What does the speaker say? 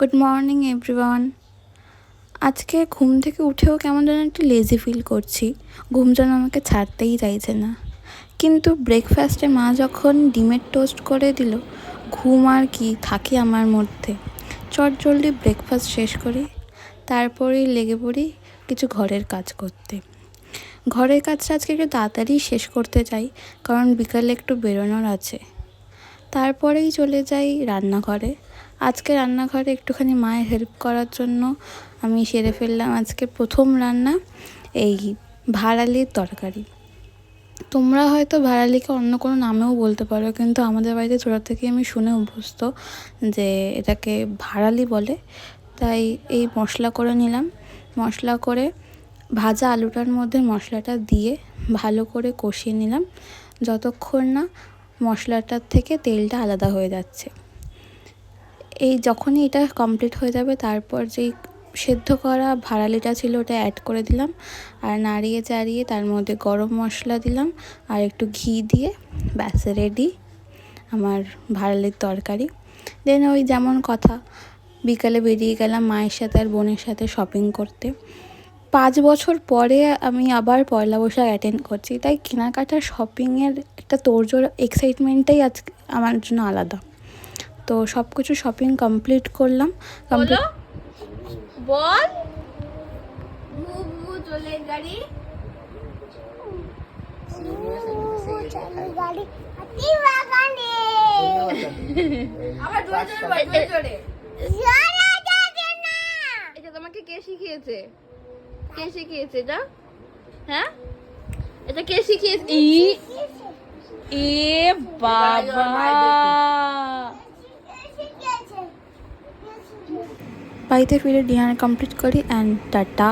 Good morning everyone. আজকে ঘুম থেকে উঠেও কেমন যেন একটু লেজি ফিল করছি। ঘুম যেন আমাকে ছাড়তেই চাইছে না। কিন্তু ব্রেকফাস্টে মা যখন ডিমের টোস্ট করে দিল, ঘুম আর কি থাকে আমার মধ্যে। চটজলদি ব্রেকফাস্ট শেষ করি, তারপরেই লেগে পড়ি কিছু ঘরের কাজ করতে। ঘরের কাজটা আজকে একটু তাড়াতাড়ি শেষ করতে চাই, কারণ বিকালে একটু বেরোনোর আছে। তারপরেই চলে যাই রান্নাঘরে। আজকে রান্নাঘরে একটুখানি মায়ের হেল্প করার জন্য আমি সেরে ফেললাম আজকে প্রথম রান্না, এই ভাড়ালির তরকারি। তোমরা হয়তো ভাড়ালিকে অন্য কোনো নামেও বলতে পারো, কিন্তু আমাদের বাড়িতে ছোটো থেকে আমি শুনে অভ্যস্ত যে এটাকে ভাড়ালি বলে। তাই এই মশলা করে নিলাম। মশলা করে ভাজা আলুটার মধ্যে মশলাটা দিয়ে ভালো করে কষিয়ে নিলাম, যতক্ষণ না মশলাটার থেকে তেলটা আলাদা হয়ে যাচ্ছে। এই যখনই এটা কমপ্লিট হয়ে যাবে, তারপর যেই সেদ্ধ করা ভাড়ালিটা ছিল ওটা অ্যাড করে দিলাম, আর নাড়িয়ে চাড়িয়ে তার মধ্যে গরম মশলা দিলাম আর একটু ঘি দিয়ে ব্যাস রেডি আমার ভাড়ালির তরকারি। দেন ওই যেমন কথা, বিকালে বেরিয়ে গেলাম মায়ের সাথে আর বোনের সাথে শপিং করতে। 5 বছর পরে আমি আবার পয়লা বৈশাখ অ্যাটেন্ড করছি, তাই কেনাকাটার শপিংয়ের একটা তোড়জোড় এক্সাইটমেন্টটাই আজ আমার জন্য আলাদা। তো সব কিছু শপিং কমপ্লিট করলাম। বল চলে গাড়ি এটা তোমাকে কে শিখিয়েছে? কে শিখিয়েছে এটা? হ্যাঁ, এটা কে শিখিয়েছে? এ বাবা, বাড়িতে ফিরে ডিনার কমপ্লিট করি অ্যান্ড টাটা।